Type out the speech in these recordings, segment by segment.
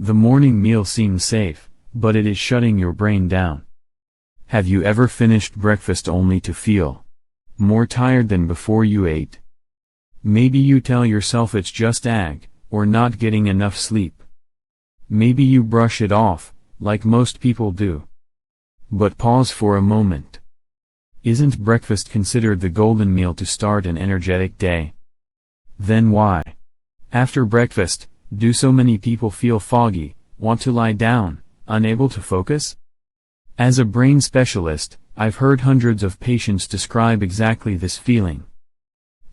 The morning meal seems safe, but it is shutting your brain down. Have you ever finished breakfast only to feel more tired than before you ate? Maybe you tell yourself it's just or not getting enough sleep. Maybe you brush it off, like most people do. But pause for a moment. Isn't breakfast considered the golden meal to start an energetic day? Then why, after breakfast, do so many people feel foggy, want to lie down, unable to focus? As a brain specialist, I've heard hundreds of patients describe exactly this feeling.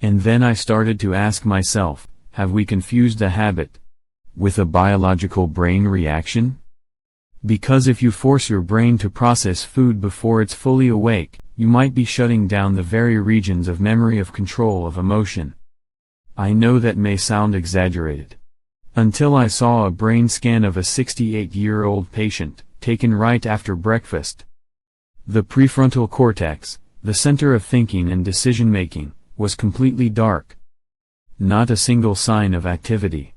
And then I started to ask myself, have we confused a habit with a biological brain reaction? Because if you force your brain to process food before it's fully awake, you might be shutting down the very regions of memory of control of emotion. I know that may sound exaggerated. Until I saw a brain scan of a 68-year-old patient, taken right after breakfast. The prefrontal cortex, the center of thinking and decision-making, was completely dark. Not a single sign of activity.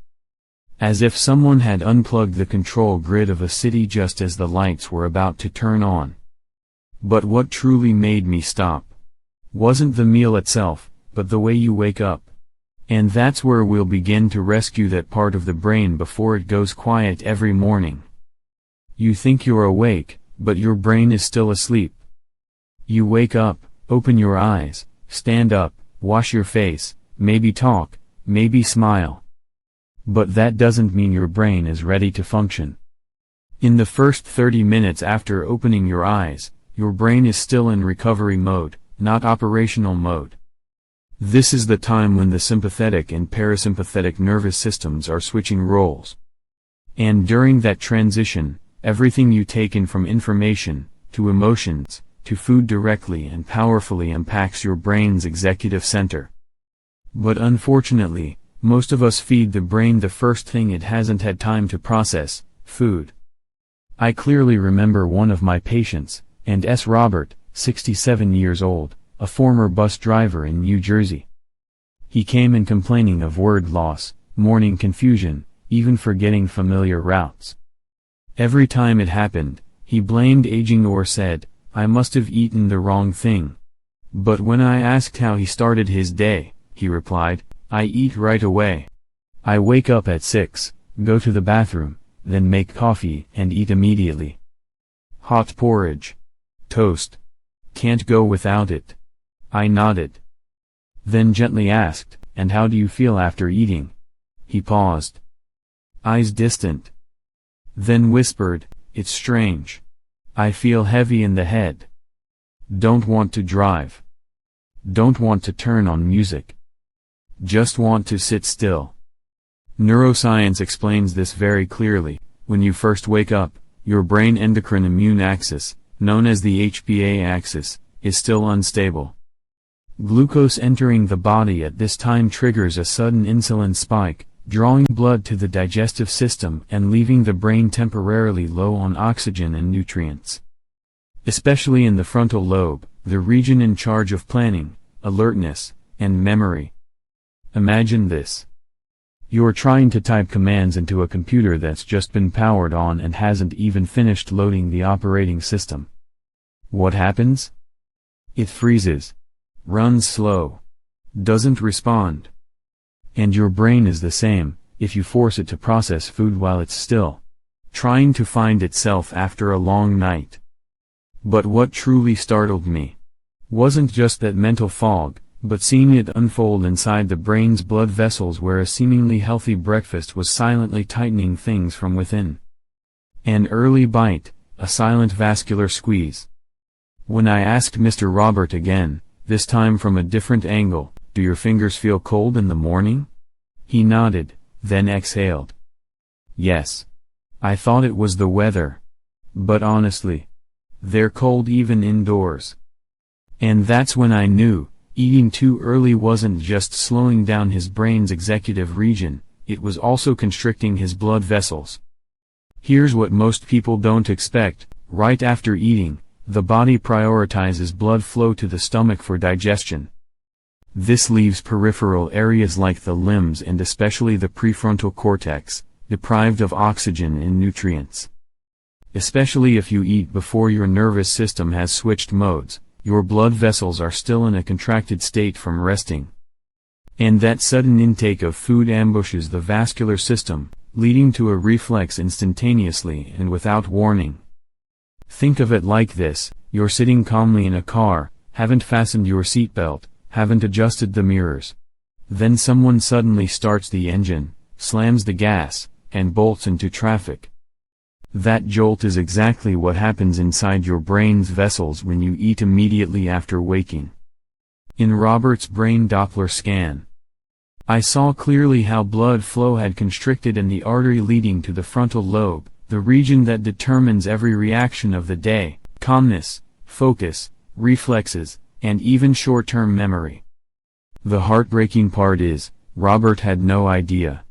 As if someone had unplugged the control grid of a city just as the lights were about to turn on. But what truly made me stop wasn't the meal itself, but the way you wake up. And that's where we'll begin to rescue that part of the brain before it goes quiet every morning. You think you're awake, but your brain is still asleep. You wake up, open your eyes, stand up, wash your face, maybe talk, maybe smile. But that doesn't mean your brain is ready to function. In the first 30 minutes after opening your eyes, your brain is still in recovery mode, not operational mode. This is the time when the sympathetic and parasympathetic nervous systems are switching roles. And during that transition, everything you take in from information, to emotions, to food directly and powerfully impacts your brain's executive center. But unfortunately, most of us feed the brain the first thing it hasn't had time to process, food. I clearly remember one of my patients, and S. Robert, 67 years old, a former bus driver in New Jersey. He came in complaining of word loss, morning confusion, even forgetting familiar routes. Every time it happened, he blamed aging or said, "I must have eaten the wrong thing." But when I asked how he started his day, he replied, "I eat right away. I wake up at 6, go to the bathroom, then make coffee and eat immediately. Hot porridge. Toast. Can't go without it." I nodded. Then gently asked, "And how do you feel after eating?" He paused. Eyes distant. Then whispered, "It's strange. I feel heavy in the head. Don't want to drive. Don't want to turn on music. Just want to sit still." Neuroscience explains this very clearly. When you first wake up, your brain endocrine immune axis, known as the HPA axis, is still unstable. Glucose entering the body at this time triggers a sudden insulin spike, drawing blood to the digestive system and leaving the brain temporarily low on oxygen and nutrients. Especially in the frontal lobe, the region in charge of planning, alertness, and memory. Imagine this. You're trying to type commands into a computer that's just been powered on and hasn't even finished loading the operating system. What happens? It freezes. Runs slow. Doesn't respond. And your brain is the same, if you force it to process food while it's still trying to find itself after a long night. But what truly startled me wasn't just that mental fog, but seeing it unfold inside the brain's blood vessels where a seemingly healthy breakfast was silently tightening things from within. An early bite, a silent vascular squeeze. When I asked Mr. Robert again, this time from a different angle, "Do your fingers feel cold in the morning?" He nodded, then exhaled. "Yes. I thought it was the weather. But honestly, they're cold even indoors." And that's when I knew, eating too early wasn't just slowing down his brain's executive region, it was also constricting his blood vessels. Here's what most people don't expect: right after eating, the body prioritizes blood flow to the stomach for digestion. This leaves peripheral areas like the limbs and especially the prefrontal cortex, deprived of oxygen and nutrients. Especially if you eat before your nervous system has switched modes, your blood vessels are still in a contracted state from resting. And that sudden intake of food ambushes the vascular system, leading to a reflex instantaneously and without warning. Think of it like this: you're sitting calmly in a car, haven't fastened your seatbelt, haven't adjusted the mirrors. Then someone suddenly starts the engine, slams the gas, and bolts into traffic. That jolt is exactly what happens inside your brain's vessels when you eat immediately after waking. In Robert's brain Doppler scan, I saw clearly how blood flow had constricted in the artery leading to the frontal lobe, the region that determines every reaction of the day: calmness, focus, reflexes, and even short-term memory. The heartbreaking part is, Robert had no idea.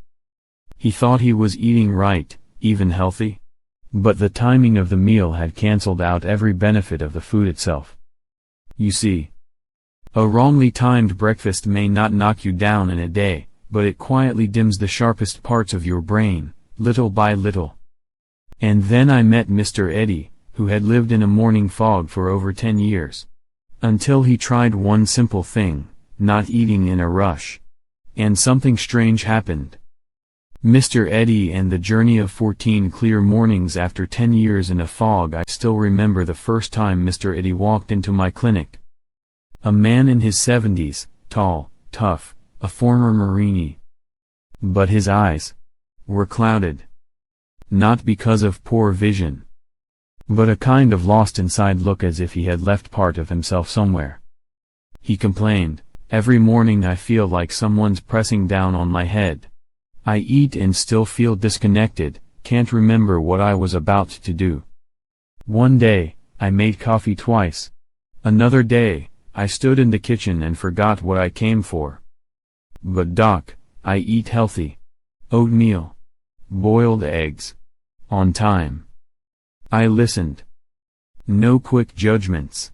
He thought he was eating right, even healthy. But the timing of the meal had cancelled out every benefit of the food itself. You see, a wrongly timed breakfast may not knock you down in a day, but it quietly dims the sharpest parts of your brain, little by little. And then I met Mr. Eddie, who had lived in a morning fog for over 10 years. Until he tried one simple thing: not eating in a rush. And something strange happened. Mr. Eddie and the journey of 14 clear mornings after 10 years in a fog. I still remember the first time Mr. Eddie walked into my clinic. A man in his 70s, tall, tough, a former Marine. But his eyes were clouded. Not because of poor vision, but a kind of lost inside look, as if he had left part of himself somewhere. He complained, "Every morning I feel like someone's pressing down on my head. I eat and still feel disconnected, can't remember what I was about to do. One day, I made coffee twice. Another day, I stood in the kitchen and forgot what I came for. But doc, I eat healthy. Oatmeal. Boiled eggs. On time." I listened. No quick judgments.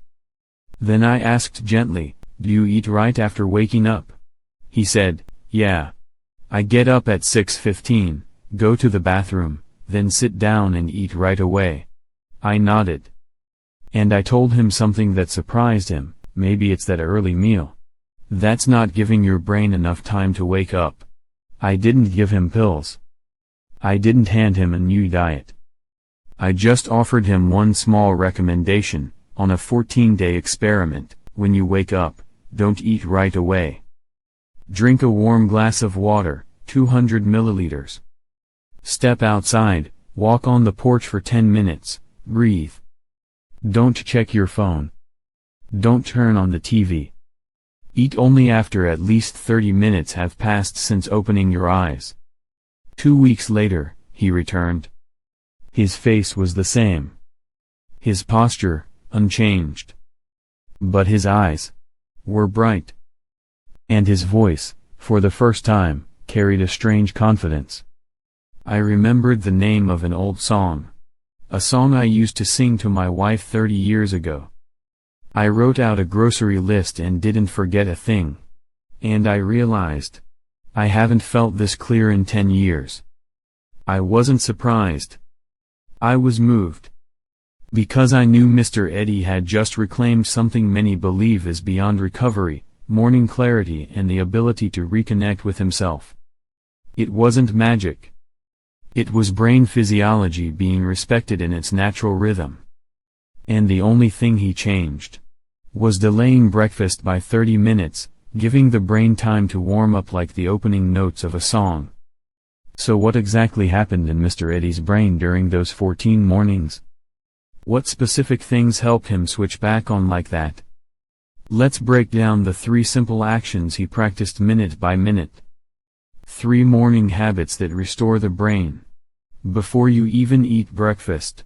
Then I asked gently, "Do you eat right after waking up?" He said, "Yeah. I get up at 6:15, go to the bathroom, then sit down and eat right away." I nodded. And I told him something that surprised him: maybe it's that early meal. That's not giving your brain enough time to wake up. I didn't give him pills. I didn't hand him a new diet. I just offered him one small recommendation: on a 14-day experiment, when you wake up, don't eat right away. Drink a warm glass of water, 200 milliliters. Step outside, walk on the porch for 10 minutes, breathe. Don't check your phone. Don't turn on the TV. Eat only after at least 30 minutes have passed since opening your eyes. 2 weeks later, he returned. His face was the same. His posture, unchanged. But his eyes were bright. And his voice, for the first time, carried a strange confidence. I remembered the name of an old song. A song I used to sing to my wife 30 years ago. I wrote out a grocery list and didn't forget a thing. And I realized, I haven't felt this clear in 10 years. I wasn't surprised. I was moved. Because I knew Mr. Eddie had just reclaimed something many believe is beyond recovery: morning clarity and the ability to reconnect with himself. It wasn't magic. It was brain physiology being respected in its natural rhythm. And the only thing he changed was delaying breakfast by 30 minutes, giving the brain time to warm up like the opening notes of a song. So what exactly happened in Mr. Eddie's brain during those 14 mornings? What specific things helped him switch back on like that? Let's break down the 3 simple actions he practiced minute by minute. 3 morning habits that restore the brain. Before you even eat breakfast.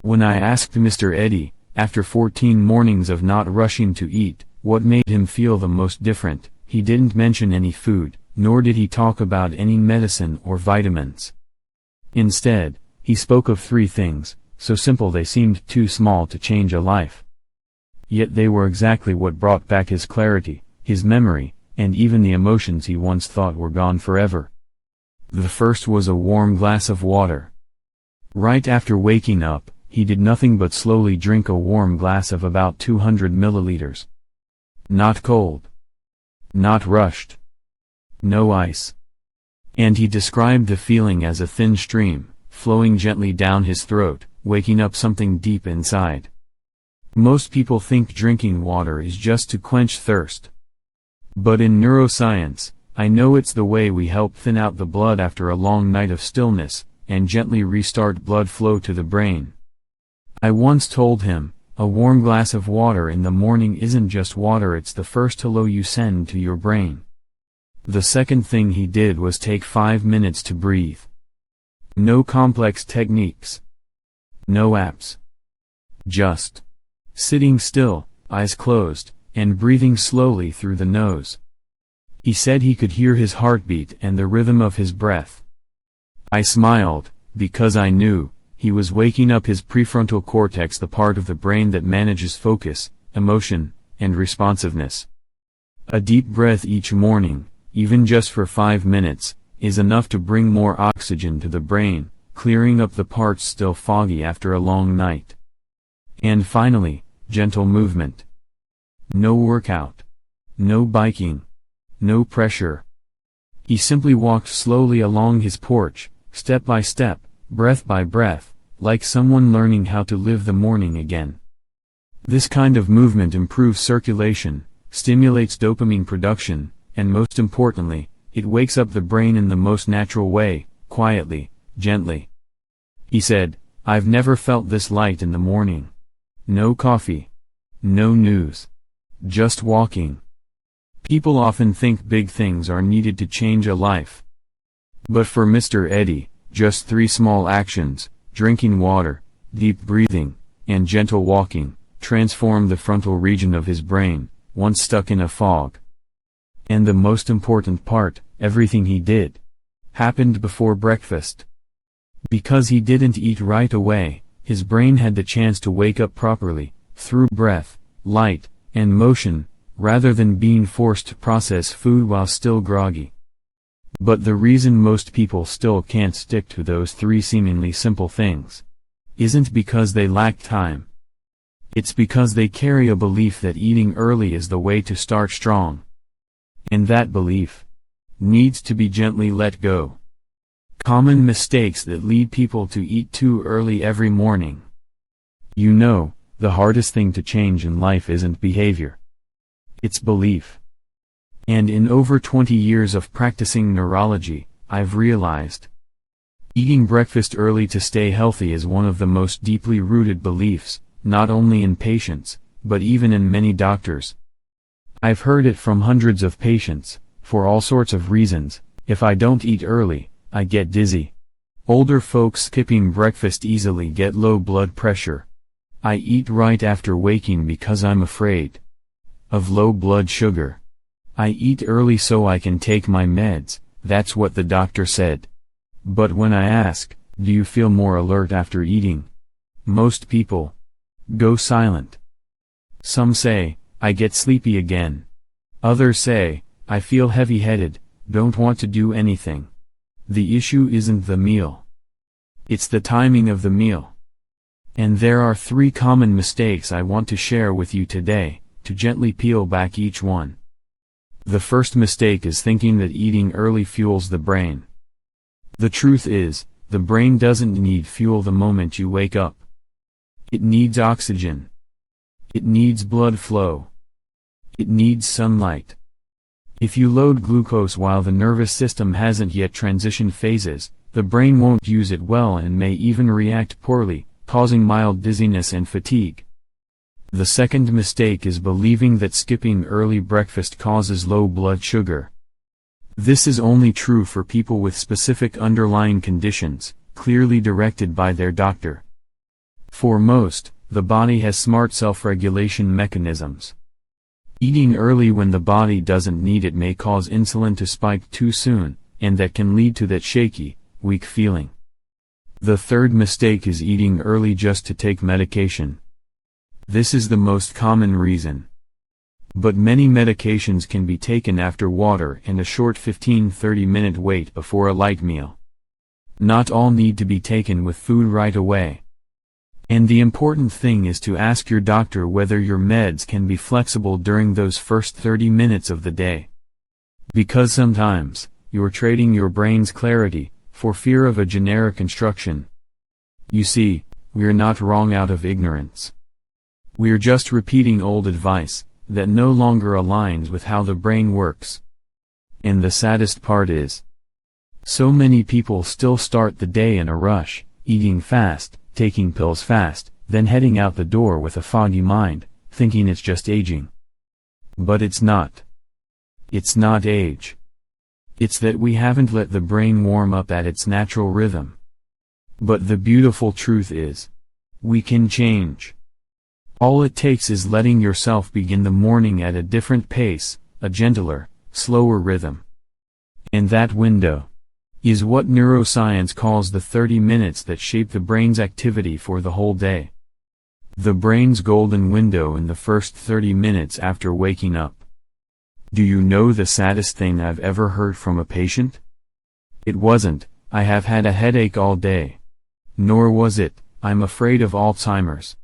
When I asked Mr. Eddie, after 14 mornings of not rushing to eat, what made him feel the most different, he didn't mention any food, nor did he talk about any medicine or vitamins. Instead, he spoke of 3 things, so simple they seemed too small to change a life. Yet they were exactly what brought back his clarity, his memory, and even the emotions he once thought were gone forever. The first was a warm glass of water. Right after waking up, he did nothing but slowly drink a warm glass of about 200 milliliters. Not cold. Not rushed. No ice. And he described the feeling as a thin stream, flowing gently down his throat, waking up something deep inside. Most people think drinking water is just to quench thirst. But in neuroscience, I know it's the way we help thin out the blood after a long night of stillness, and gently restart blood flow to the brain. I once told him, a warm glass of water in the morning isn't just water, it's the first hello you send to your brain. The second thing he did was take 5 minutes to breathe. No complex techniques. No apps. Just sitting still, eyes closed, and breathing slowly through the nose. He said he could hear his heartbeat and the rhythm of his breath. I smiled, because I knew he was waking up his prefrontal cortex, the part of the brain that manages focus, emotion, and responsiveness. A deep breath each morning, even just for 5 minutes, is enough to bring more oxygen to the brain, clearing up the parts still foggy after a long night. And finally, gentle movement. No workout. No biking. No pressure. He simply walked slowly along his porch, step by step, breath by breath, like someone learning how to live the morning again. This kind of movement improves circulation, stimulates dopamine production, and most importantly, it wakes up the brain in the most natural way, quietly, gently. He said, "I've never felt this light in the morning. No coffee. No news. Just walking." People often think big things are needed to change a life. But for Mr. Eddie, just 3 small actions, drinking water, deep breathing, and gentle walking, transformed the frontal region of his brain, once stuck in a fog. And the most important part, everything he did happened before breakfast. Because he didn't eat right away, his brain had the chance to wake up properly, through breath, light, and motion, rather than being forced to process food while still groggy. But the reason most people still can't stick to those 3 seemingly simple things isn't because they lack time. It's because they carry a belief that eating early is the way to start strong. And that belief needs to be gently let go. Common mistakes that lead people to eat too early every morning. You know, the hardest thing to change in life isn't behavior. It's belief. And in over 20 years of practicing neurology, I've realized eating breakfast early to stay healthy is one of the most deeply rooted beliefs, not only in patients, but even in many doctors. I've heard it from hundreds of patients, for all sorts of reasons. If I don't eat early, I get dizzy. Older folks skipping breakfast easily get low blood pressure. I eat right after waking because I'm afraid of low blood sugar. I eat early so I can take my meds, that's what the doctor said. But when I ask, do you feel more alert after eating? Most people go silent. Some say, I get sleepy again. Others say, I feel heavy-headed, don't want to do anything. The issue isn't the meal. It's the timing of the meal. And there are 3 common mistakes I want to share with you today, to gently peel back each one. The first mistake is thinking that eating early fuels the brain. The truth is, the brain doesn't need fuel the moment you wake up. It needs oxygen. It needs blood flow. It needs sunlight. If you load glucose while the nervous system hasn't yet transitioned phases, the brain won't use it well and may even react poorly, causing mild dizziness and fatigue. The second mistake is believing that skipping early breakfast causes low blood sugar. This is only true for people with specific underlying conditions, clearly directed by their doctor. For most, the body has smart self-regulation mechanisms. Eating early when the body doesn't need it may cause insulin to spike too soon, and that can lead to that shaky, weak feeling. The third mistake is eating early just to take medication. This is the most common reason. But many medications can be taken after water and a short 15–30 minute wait before a light meal. Not all need to be taken with food right away. And the important thing is to ask your doctor whether your meds can be flexible during those first 30 minutes of the day. Because sometimes, you're trading your brain's clarity for fear of a generic instruction. You see, we're not wrong out of ignorance. We're just repeating old advice that no longer aligns with how the brain works. And the saddest part is, so many people still start the day in a rush, eating fast, taking pills fast, then heading out the door with a foggy mind, thinking it's just aging. But it's not. It's not age. It's that we haven't let the brain warm up at its natural rhythm. But the beautiful truth is, we can change. All it takes is letting yourself begin the morning at a different pace, a gentler, slower rhythm. And that window is what neuroscience calls the 30 minutes that shape the brain's activity for the whole day. The brain's golden window in the first 30 minutes after waking up. Do you know the saddest thing I've ever heard from a patient? It wasn't, "I have had a headache all day." Nor was it, "I'm afraid of Alzheimer's."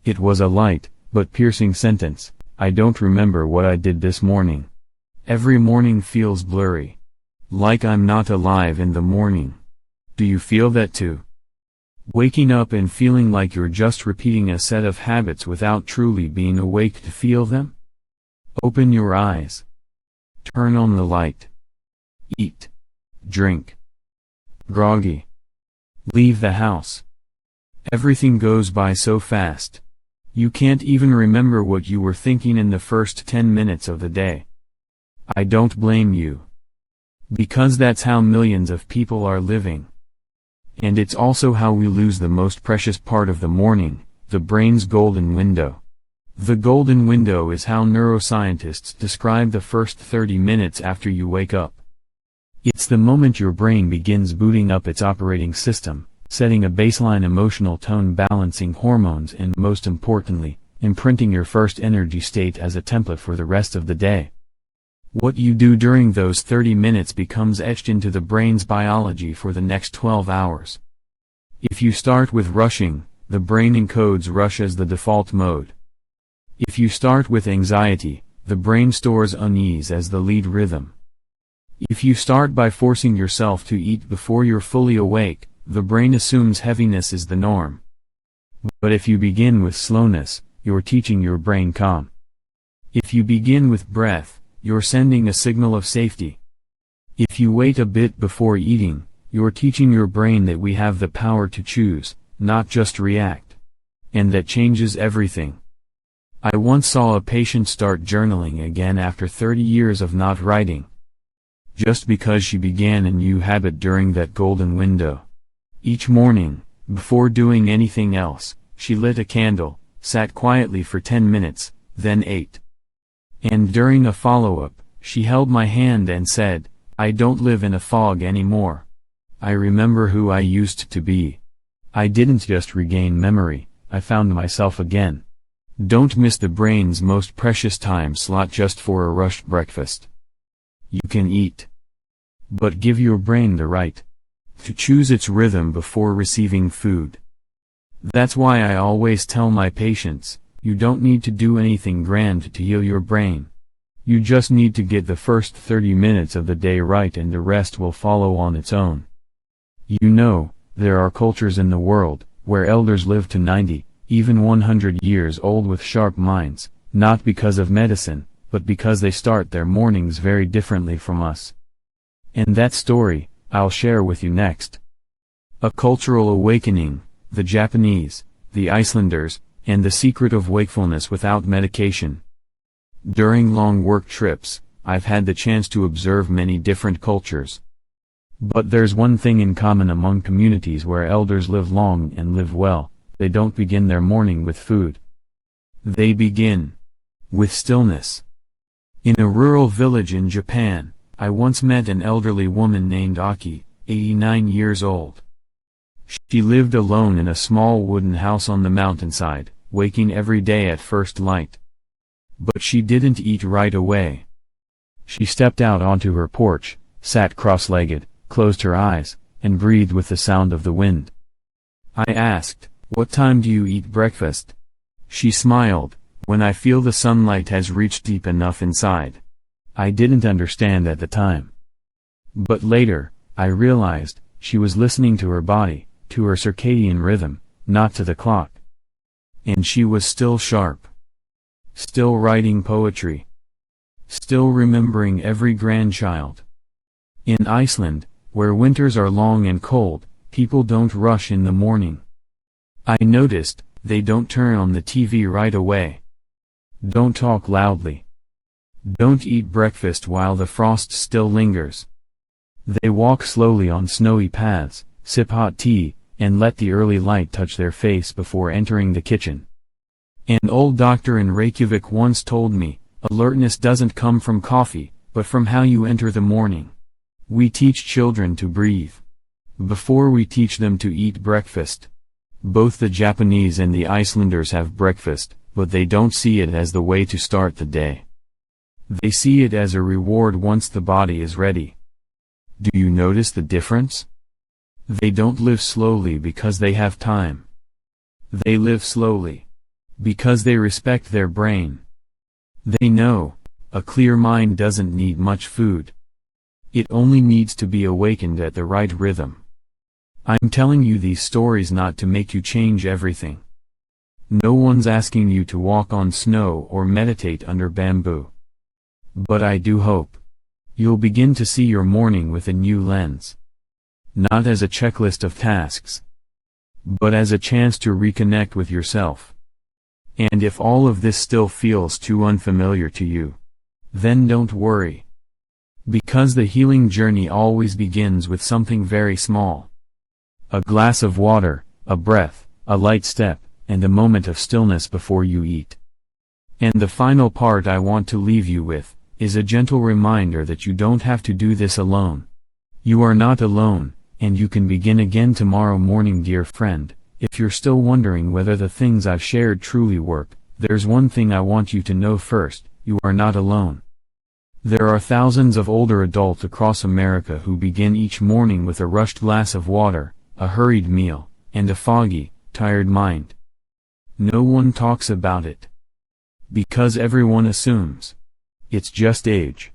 It was a light, but piercing sentence, "I don't remember what I did this morning. Every morning feels blurry. Like I'm not alive in the morning." Do you feel that too? Waking up and feeling like you're just repeating a set of habits without truly being awake to feel them? Open your eyes. Turn on the light. Eat. Drink. Groggy. Leave the house. Everything goes by so fast. You can't even remember what you were thinking in the first 10 minutes of the day. I don't blame you. Because that's how millions of people are living. And it's also how we lose the most precious part of the morning, the brain's golden window. The golden window is how neuroscientists describe the first 30 minutes after you wake up. It's the moment your brain begins booting up its operating system, setting a baseline emotional tone, balancing hormones, and most importantly, imprinting your first energy state as a template for the rest of the day. What you do during those 30 minutes becomes etched into the brain's biology for the next 12 hours. If you start with rushing, the brain encodes rush as the default mode. If you start with anxiety, the brain stores unease as the lead rhythm. If you start by forcing yourself to eat before you're fully awake, the brain assumes heaviness is the norm. But if you begin with slowness, you're teaching your brain calm. If you begin with breath, you're sending a signal of safety. If you wait a bit before eating, you're teaching your brain that we have the power to choose, not just react. And that changes everything. I once saw a patient start journaling again after 30 years of not writing. Just because she began a new habit during that golden window. Each morning, before doing anything else, she lit a candle, sat quietly for 10 minutes, then ate. And during a follow-up, she held my hand and said, "I don't live in a fog anymore. I remember who I used to be. I didn't just regain memory, I found myself again." Don't miss the brain's most precious time slot just for a rushed breakfast. You can eat. But give your brain the right to choose its rhythm before receiving food. That's why I always tell my patients, you don't need to do anything grand to heal your brain. You just need to get the first 30 minutes of the day right and the rest will follow on its own. You know, there are cultures in the world where elders live to 90, even 100 years old with sharp minds, not because of medicine, but because they start their mornings very differently from us. And that story, I'll share with you next. A cultural awakening, the Japanese, the Icelanders, and the secret of wakefulness without medication. During long work trips, I've had the chance to observe many different cultures. But there's one thing in common among communities where elders live long and live well: they don't begin their morning with food. They begin with stillness. In a rural village in Japan, I once met an elderly woman named Aki, 89 years old. She lived alone in a small wooden house on the mountainside, waking every day at first light. But she didn't eat right away. She stepped out onto her porch, sat cross-legged, closed her eyes, and breathed with the sound of the wind. I asked, "What time do you eat breakfast?" She smiled, "When I feel the sunlight has reached deep enough inside." I didn't understand at the time. But later, I realized, she was listening to her body, to her circadian rhythm, not to the clock. And she was still sharp. Still writing poetry. Still remembering every grandchild. In Iceland, where winters are long and cold, people don't rush in the morning. I noticed, they don't turn on the TV right away. Don't talk loudly. Don't eat breakfast while the frost still lingers. They walk slowly on snowy paths, sip hot tea, and let the early light touch their face before entering the kitchen. An old doctor in Reykjavik once told me, alertness doesn't come from coffee, but from how you enter the morning. We teach children to breathe before we teach them to eat breakfast. Both the Japanese and the Icelanders have breakfast, but they don't see it as the way to start the day. They see it as a reward once the body is ready. Do you notice the difference? They don't live slowly because they have time. They live slowly because they respect their brain. They know, a clear mind doesn't need much food. It only needs to be awakened at the right rhythm. I'm telling you these stories not to make you change everything. No one's asking you to walk on snow or meditate under bamboo. But I do hope you'll begin to see your morning with a new lens. Not as a checklist of tasks, but as a chance to reconnect with yourself. And if all of this still feels too unfamiliar to you, then don't worry. Because the healing journey always begins with something very small. A glass of water, a breath, a light step, and a moment of stillness before you eat. And the final part I want to leave you with, is a gentle reminder that you don't have to do this alone. You are not alone, and you can begin again tomorrow morning, dear friend. If you're still wondering whether the things I've shared truly work, there's one thing I want you to know first, you are not alone. There are thousands of older adults across America who begin each morning with a rushed glass of water, a hurried meal, and a foggy, tired mind. No one talks about it. Because everyone assumes it's just age.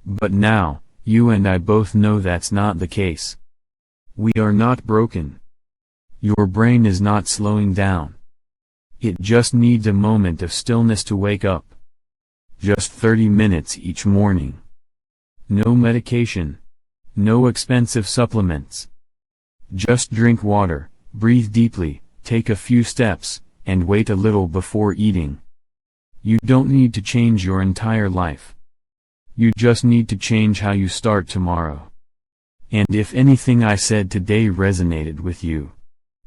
But now, you and I both know that's not the case. We are not broken. Your brain is not slowing down. It just needs a moment of stillness to wake up. Just 30 minutes each morning. No medication. No expensive supplements. Just drink water, breathe deeply, take a few steps, and wait a little before eating. You don't need to change your entire life. You just need to change how you start tomorrow. And if anything I said today resonated with you,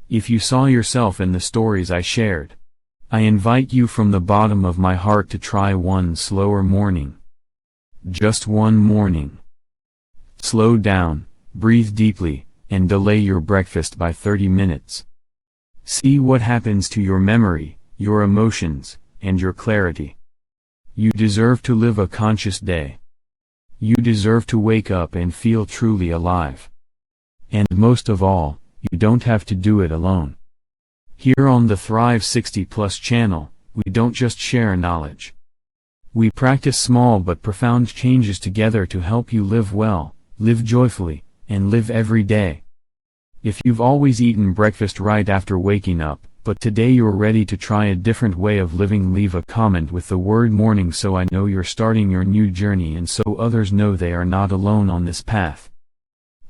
if you saw yourself in the stories I shared, I invite you from the bottom of my heart to try one slower morning. Just one morning. Slow down, breathe deeply, and delay your breakfast by 30 minutes. See what happens to your memory, your emotions, and your clarity. You deserve to live a conscious day. You deserve to wake up and feel truly alive. And most of all, you don't have to do it alone. Here on the Thrive 60 Plus channel, we don't just share knowledge. We practice small but profound changes together to help you live well, live joyfully, and live every day. If you've always eaten breakfast right after waking up, but today you're ready to try a different way of living, leave a comment with the word morning so I know you're starting your new journey and so others know they are not alone on this path.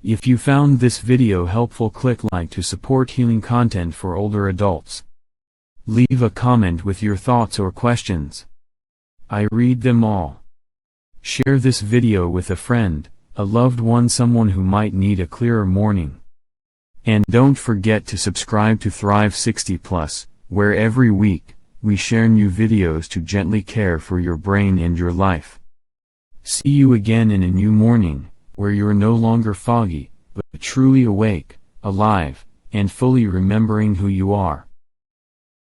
If you found this video helpful, click like to support healing content for older adults. Leave a comment with your thoughts or questions. I read them all. Share this video with a friend, a loved one, someone who might need a clearer morning. And don't forget to subscribe to Thrive 60 Plus, where every week, we share new videos to gently care for your brain and your life. See you again in a new morning, where you're no longer foggy, but truly awake, alive, and fully remembering who you are.